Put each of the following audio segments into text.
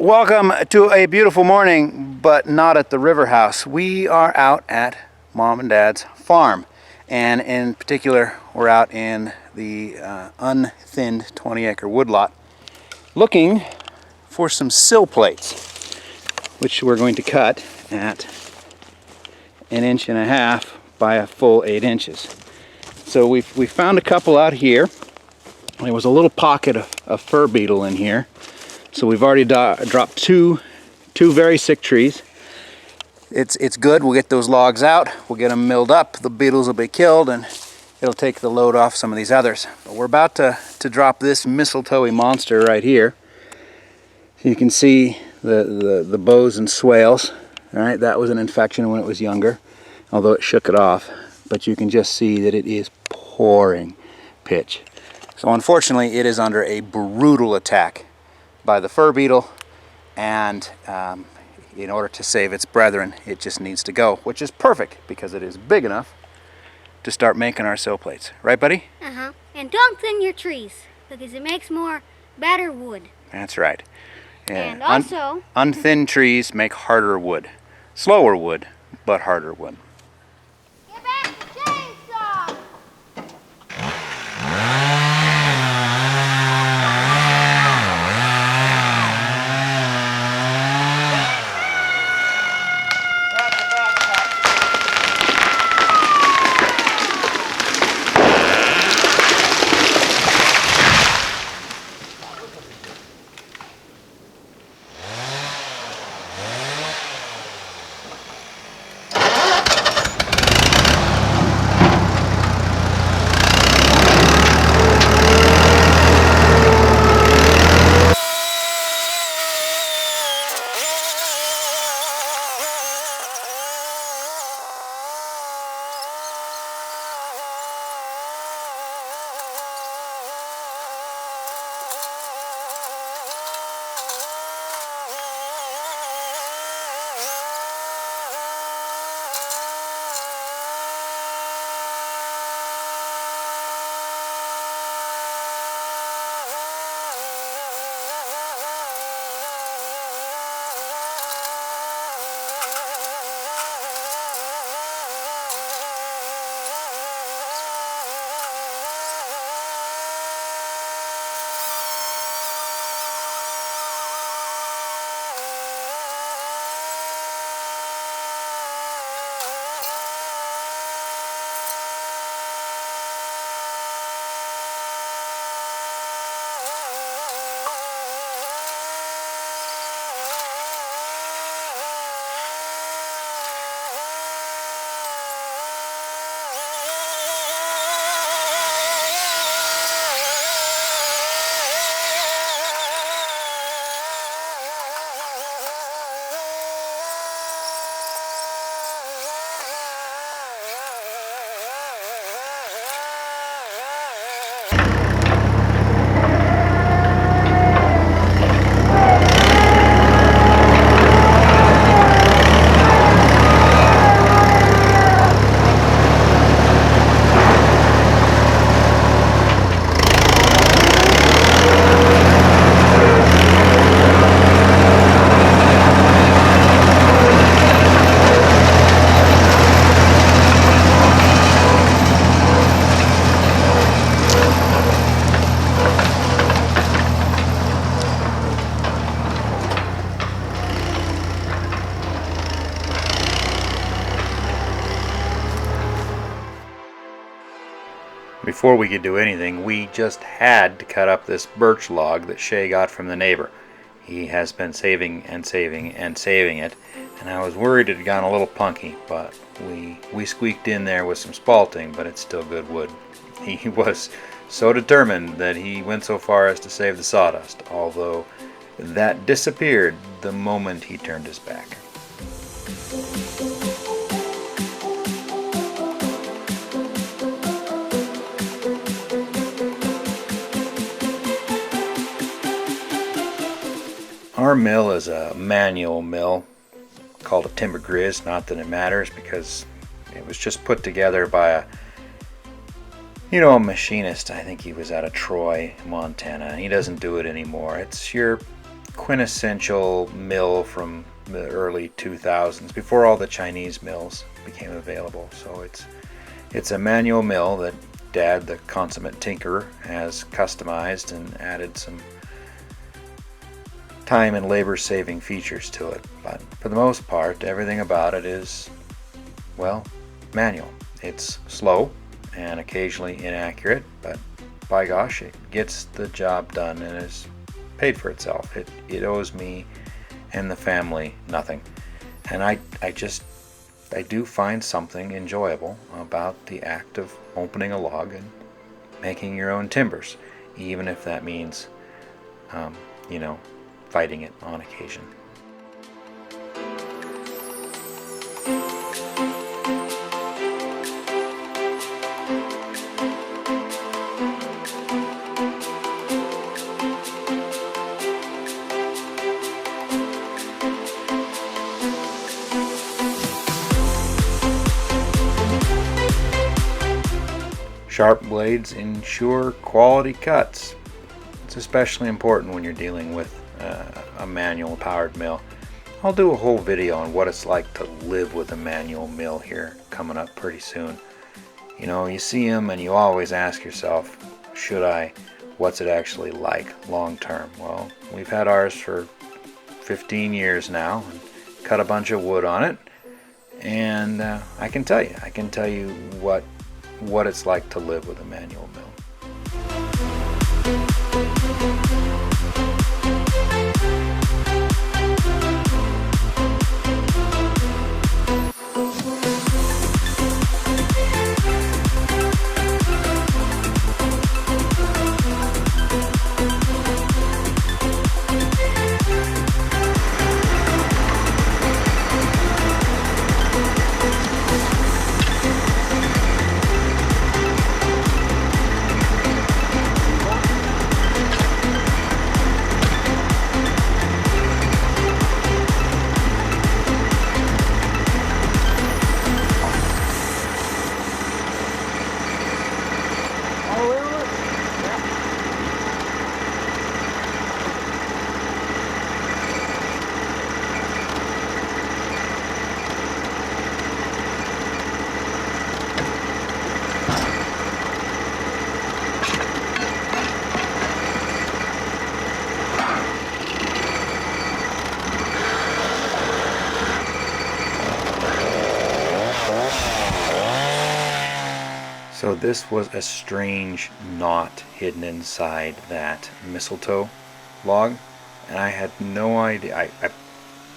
Welcome to a beautiful morning, but not at the river house. We are out at Mom and Dad's farm, and in particular we're out in the unthinned 20-acre woodlot looking for some sill plates, which we're going to cut at 1.5 inches by a full 8 inches. So we found a couple out here. There was a little pocket of fir beetle in here. So we've already dropped two very sick trees. It's good. We'll get those logs out. We'll get them milled up. The beetles will be killed, and it'll take the load off some of these others. But we're about to drop this mistletoe-y monster right here. You can see the bows and swales. All right, that was an infection when it was younger, although it shook it off. But you can just see that it is pouring pitch. So unfortunately, it is under a brutal attack by the fir beetle, and in order to save its brethren, it just needs to go, which is perfect because it is big enough to start making our sill plates. Right, buddy? Uh-huh. And don't thin your trees because it makes better wood. That's right. Yeah. And also, unthinned trees make harder wood. Slower wood, but harder wood. Get back the chainsaw! Before we could do anything, we just had to cut up this birch log that Shay got from the neighbor. He has been saving and saving and saving it, and I was worried it had gone a little punky, but we squeaked in there with some spalting, but it's still good wood. He was so determined that he went so far as to save the sawdust, although that disappeared the moment he turned his back. Our mill is a manual mill called a TIM-BURRRRRR. Not that it matters, because it was just put together by a machinist. I think he was out of Troy, Montana. He doesn't do it anymore. It's your quintessential mill from the early 2000s, before all the Chinese mills became available. So it's a manual mill that Dad, the consummate tinkerer, has customized and added some time and labor saving features to it. But for the most part, everything about it is, well, manual. It's slow and occasionally inaccurate, but by gosh, it gets the job done and is paid for itself. It owes me and the family nothing. And I do find something enjoyable about the act of opening a log and making your own timbers, even if that means, fighting it on occasion. Sharp blades ensure quality cuts. It's especially important when you're dealing with a manual powered mill. I'll do a whole video on what it's like to live with a manual mill here coming up pretty soon. You know, you see them and you always ask yourself, should I? What's it actually like long term? Well, we've had ours for 15 years now and cut a bunch of wood on it, and I can tell you what it's like to live with a manual mill. So this was a strange knot hidden inside that mistletoe log, and I had no idea.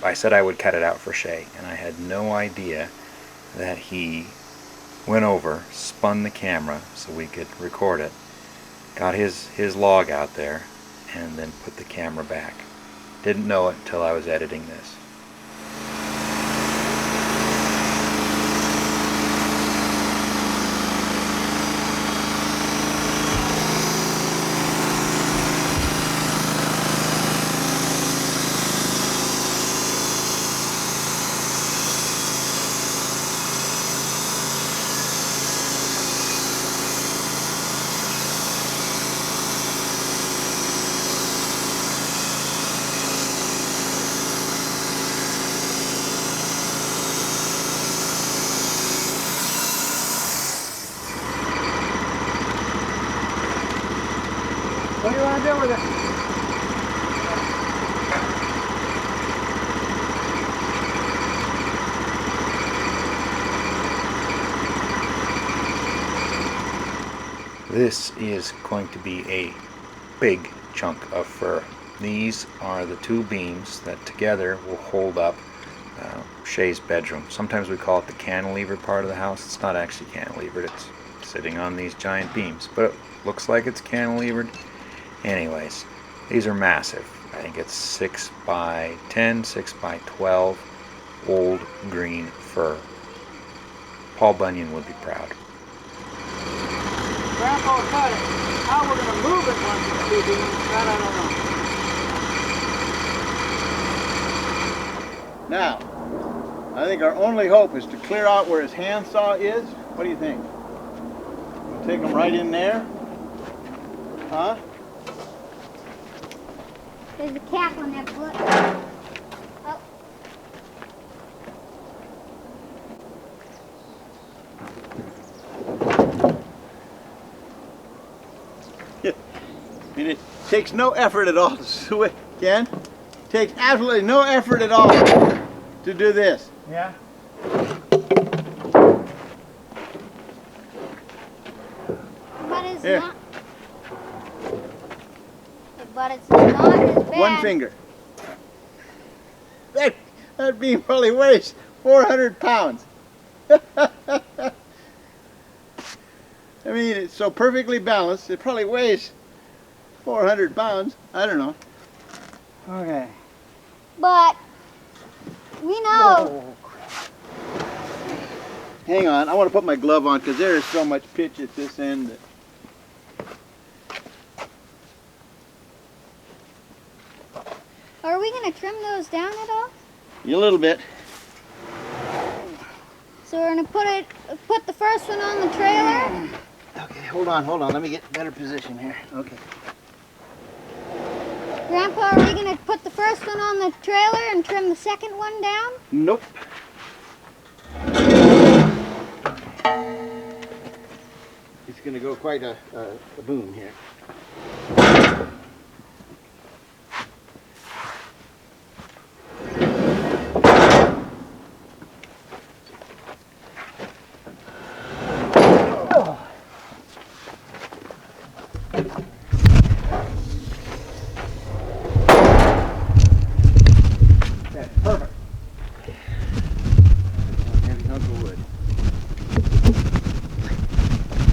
I said I would cut it out for Shay, and I had no idea that he went over, spun the camera so we could record it, got his log out there, and then put the camera back. Didn't know it until I was editing this. What do you want to do with it? This is going to be a big chunk of fir. These are the two beams that together will hold up Shay's bedroom. Sometimes we call it the cantilever part of the house. It's not actually cantilevered, it's sitting on these giant beams, but it looks like it's cantilevered. Anyways, these are massive. I think it's 6 by 10, 6 by 12 old green fir. Paul Bunyan would be proud. Grandpa cut it. How we're going to move it once it's too deep, that I don't know. Now, I think our only hope is to clear out where his handsaw is. What do you think? We'll take him right in there. Huh? There's a cap on that foot. Oh. And it takes no effort at all to switch, Ken. Takes absolutely no effort at all to do this. Yeah. But it's Here. not. But it's not as bad. One finger. That beam probably weighs 400 pounds. I mean, it's so perfectly balanced, it probably weighs 400 pounds. I don't know. Okay. But we know. Oh, crap. Hang on, I want to put my glove on because there is so much pitch at this end. That... Are we going to trim those down at all? A little bit. So we're going to put the first one on the trailer. Okay, hold on. Let me get better position here. Okay. Grandpa, are we going to put the first one on the trailer and trim the second one down? Nope. It's going to go quite a boom here.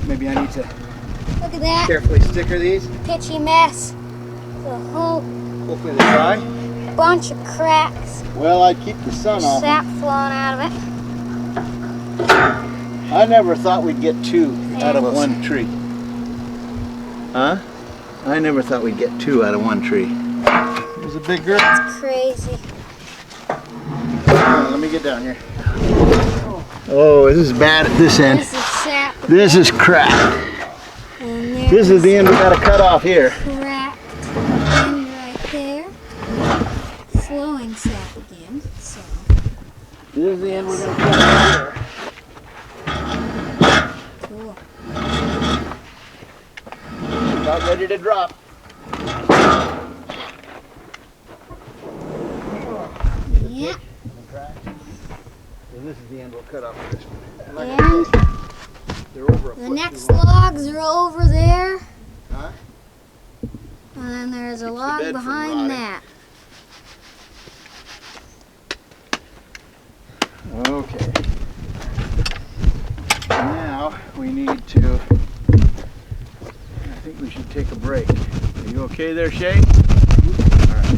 Maybe I need to Look at that. carefully sticker these. Pitchy mess. The whole Hopefully they're dry. bunch of cracks. Well, I'd keep the sun off. Sap flowing out of it. I never thought we'd get two out of one tree. Huh? I never thought we'd get two out of one tree. It was a big girl. It's crazy. Let me get down here. Oh, this is bad at this end. This is sap. This is cracked. And This is the end we gotta cut off here. cracked end right there. Flowing sap again. So This is the end we're gonna cut off here. cool. About ready to drop. Yeah. And this is the end we'll cut off for this one. And They're over a the foot next too long. logs are over there. Huh? And then there's a Keeps the log bed from behind rotting. that. Okay. Now we need to, I think we should take a break. Are you okay there, Shay? All right.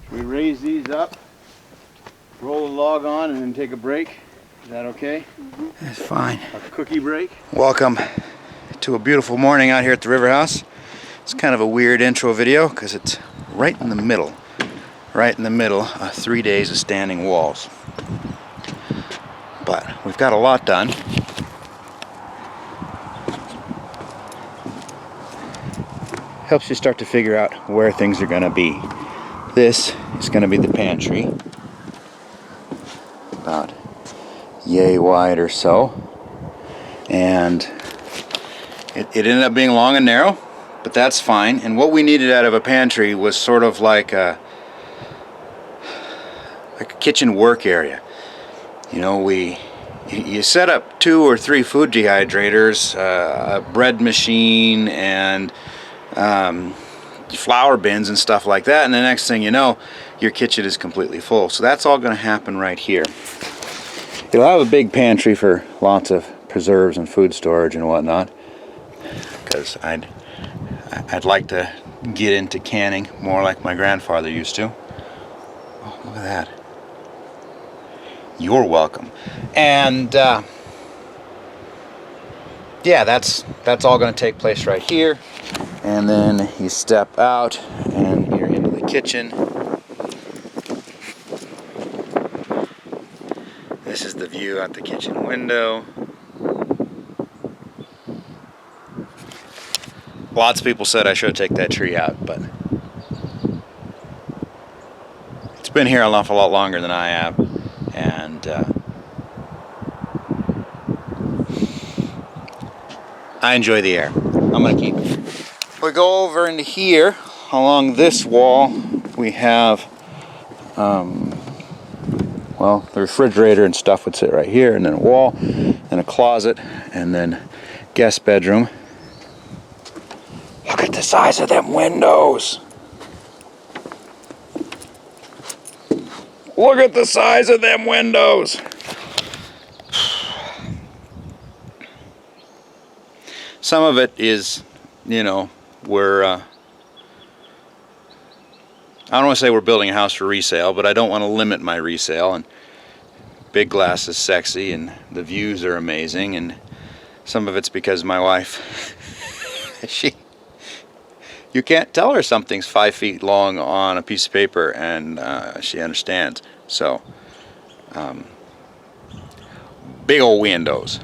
Should we raise these up, roll the log on, and then take a break? Is that okay? That's fine. A cookie break? Welcome to a beautiful morning out here at the River House. It's kind of a weird intro video because it's right in the middle of 3 days of standing walls. But we've got a lot done. Helps you start to figure out where things are going to be. This is going to be the pantry. About yay wide or so. And it ended up being long and narrow, but that's fine. And what we needed out of a pantry was sort of like a kitchen work area. You know, you set up 2 or 3 food dehydrators, a bread machine, and flour bins and stuff like that, and the next thing you know, your kitchen is completely full. So that's all going to happen right here. It'll have a big pantry for lots of preserves and food storage and whatnot, because I'd like to get into canning more like my grandfather used to. Oh, look at that. You're welcome. And yeah, that's all going to take place right here. And then you step out and you're into the kitchen. This is the view out the kitchen window. Lots of people said I should take that tree out, but it's been here an awful lot longer than I have, and I enjoy the air. I'm gonna keep it. We go over into here. Along this wall, we have, well, the refrigerator and stuff would sit right here, and then a wall, and a closet, and then guest bedroom. Look at the size of them windows. Look at the size of them windows. Some of it is, you know, we're, I don't want to say we're building a house for resale, but I don't want to limit my resale. And big glass is sexy, and the views are amazing. And some of it's because my wife, you can't tell her something's 5 feet long on a piece of paper, and she understands. So, big old windows.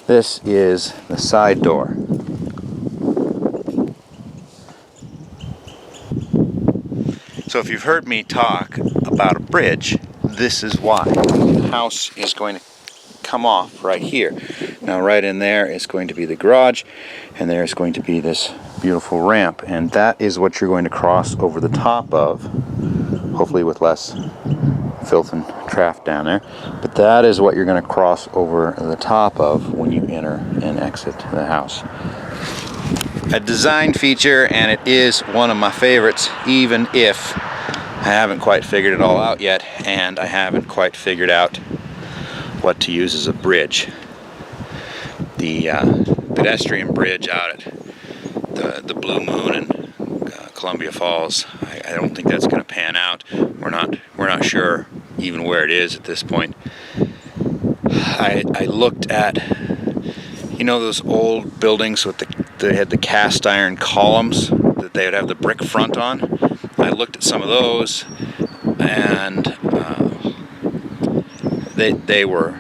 This is the side door. So if you've heard me talk about a bridge, this is why. The house is going to come off right here. Now right in there is going to be the garage, and there's going to be this beautiful ramp, and that is what you're going to cross over the top of, hopefully with less filth and traff down there, but that is what you're going to cross over the top of when you enter and exit the house. A design feature, and it is one of my favorites, even if I haven't quite figured it all out yet, and I haven't quite figured out what to use as a bridge. The pedestrian bridge out at the Blue Moon and Columbia Falls, I don't think that's going to pan out. We're not sure even where it is at this point. I looked at, you know, those old buildings with they had the cast iron columns that they would have the brick front on. I looked at some of those, and they were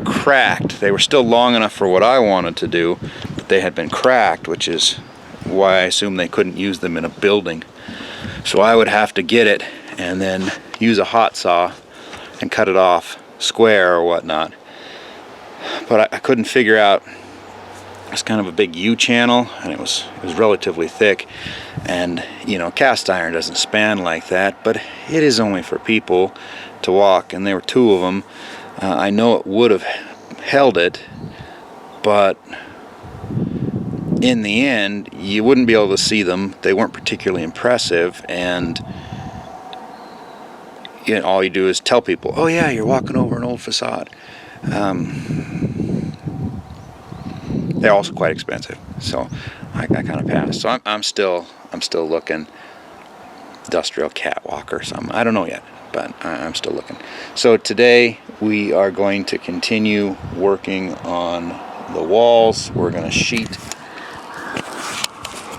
cracked. They were still long enough for what I wanted to do, but they had been cracked, which is why I assumed they couldn't use them in a building. So I would have to get it and then use a hot saw and cut it off square or whatnot. But I couldn't figure out. It's kind of a big U-channel, and it was relatively thick, and you know, cast iron doesn't span like that, but it is only for people to walk, and there were two of them. I know it would have held it, but in the end you wouldn't be able to see them. They weren't particularly impressive, and you know, all you do is tell people, oh yeah, you're walking over an old facade. They're also quite expensive, so I kind of passed. So I'm still looking. Industrial catwalk or something. I don't know yet, but I'm still looking. So today we are going to continue working on the walls. We're going to sheet.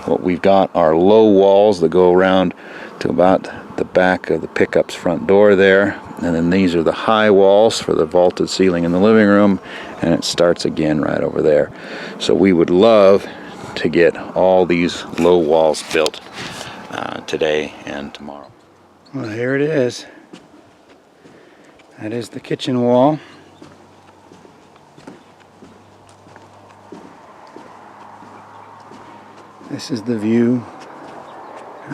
What we've got are low walls that go around to about the back of the pickup's front door there, and then these are the high walls for the vaulted ceiling in the living room, and it starts again right over there. So we would love to get all these low walls built today and tomorrow. Well, here it is. That is the kitchen wall. This is the view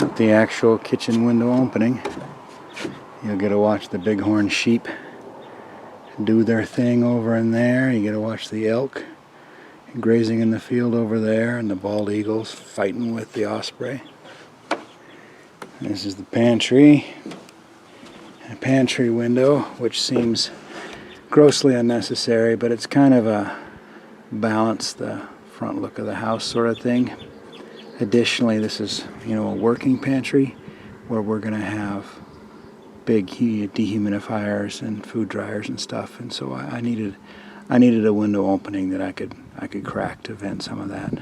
out the actual kitchen window opening. You'll get to watch the bighorn sheep do their thing over in there. You get to watch the elk grazing in the field over there, and the bald eagles fighting with the osprey. This is the pantry. A pantry window, which seems grossly unnecessary, but it's kind of a balance the front look of the house sort of thing. Additionally, this is, you know, a working pantry where we're going to have big dehumidifiers and food dryers and stuff, and so I needed a window opening that I could crack to vent some of that.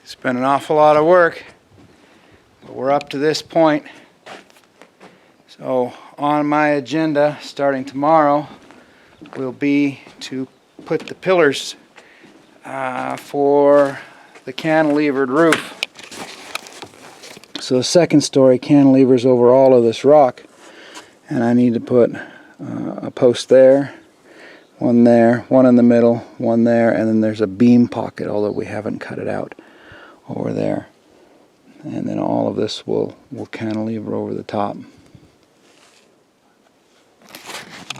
It's been an awful lot of work, but we're up to this point. So on my agenda starting tomorrow will be to put the pillars for the cantilevered roof. So the second story cantilevers over all of this rock, and I need to put a post there, one in the middle, one there, and then there's a beam pocket, although we haven't cut it out, over there. And then all of this will cantilever over the top.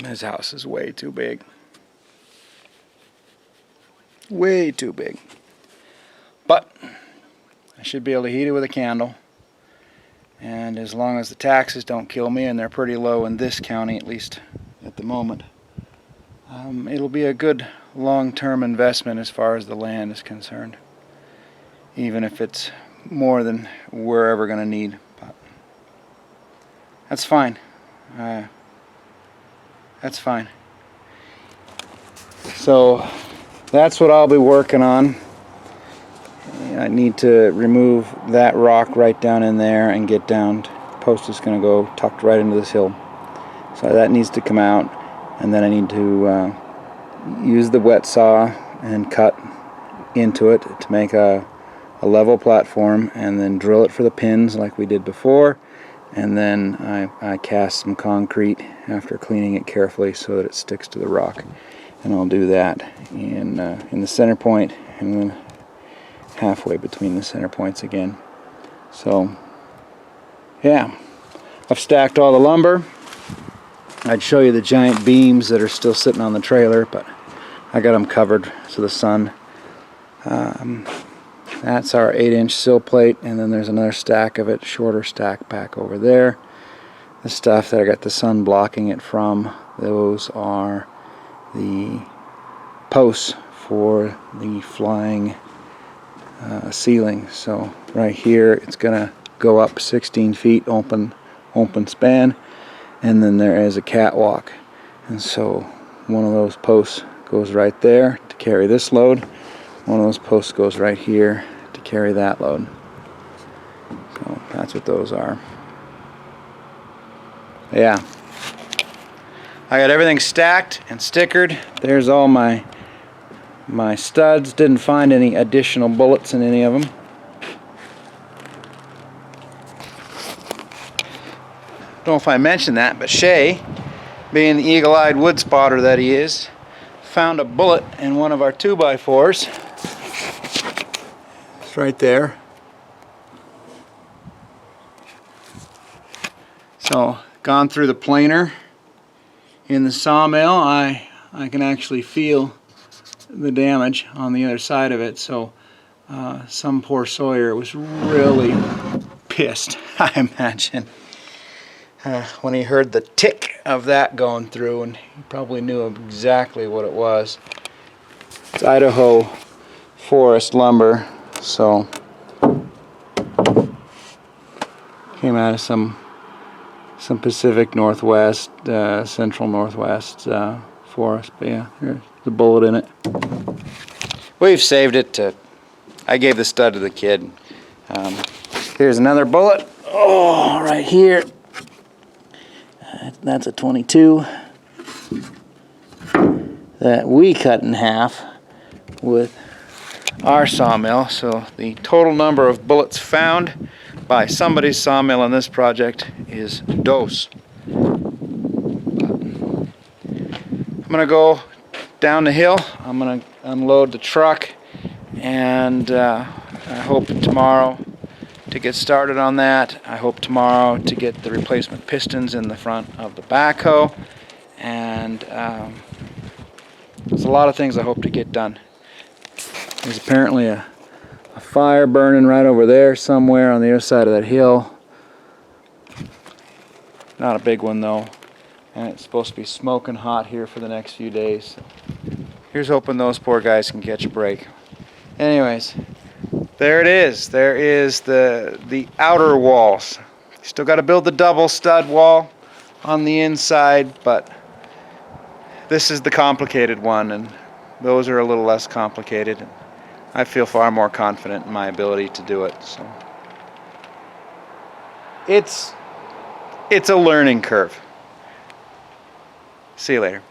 This house is way too big. Way too big. But I should be able to heat it with a candle. And as long as the taxes don't kill me, and they're pretty low in this county, at least at the moment, it'll be a good long-term investment as far as the land is concerned. Even if it's more than we're ever going to need. But that's fine. That's fine. So that's what I'll be working on. I need to remove that rock right down in there and get down. The post is going to go tucked right into this hill. So that needs to come out, and then I need to use the wet saw and cut into it to make a level platform, and then drill it for the pins like we did before, and then I cast some concrete after cleaning it carefully so that it sticks to the rock. And I'll do that in the center point, and then halfway between the center points again. So yeah, I've stacked all the lumber. I'd show you the giant beams that are still sitting on the trailer, but I got them covered so the sun. That's our 8-inch sill plate, and then there's another stack of it, shorter stack back over there. The stuff that I got the sun blocking it from, those are the posts for the flying ceiling. So right here it's gonna go up 16 feet open span, and then there is a catwalk, and so one of those posts goes right there to carry this load. One of those posts goes right here to carry that load. So that's what those are. Yeah, I got everything stacked and stickered. There's all my studs. Didn't find any additional bullets in any of them. Don't know if I mentioned that, but Shay, being the eagle-eyed wood spotter that he is, found a bullet in one of our 2x4s. It's right there. So, gone through the planer in the sawmill. I can actually feel the damage on the other side of it. So, some poor sawyer was really pissed, I imagine, when he heard the tick of that going through, and he probably knew exactly what it was. It's Idaho forest lumber, so came out of some Pacific Northwest, Central Northwest forest. But yeah, there's the bullet in it. We've saved it to, I gave the stud to the kid. Here's another bullet. Oh, right here. That's a 22 that we cut in half with our sawmill. So the total number of bullets found by somebody's sawmill on this project is dose. I'm gonna go down the hill. I'm gonna unload the truck, and I hope tomorrow to get started on that. I hope tomorrow to get the replacement pistons in the front of the backhoe, and there's a lot of things I hope to get done. There's apparently a fire burning right over there somewhere on the other side of that hill. Not a big one though, and it's supposed to be smoking hot here for the next few days. Here's hoping those poor guys can catch a break. Anyways, there it is. There is the outer walls. Still got to build the double stud wall on the inside, but this is the complicated one, and those are a little less complicated. I feel far more confident in my ability to do it. So it's a learning curve. See you later.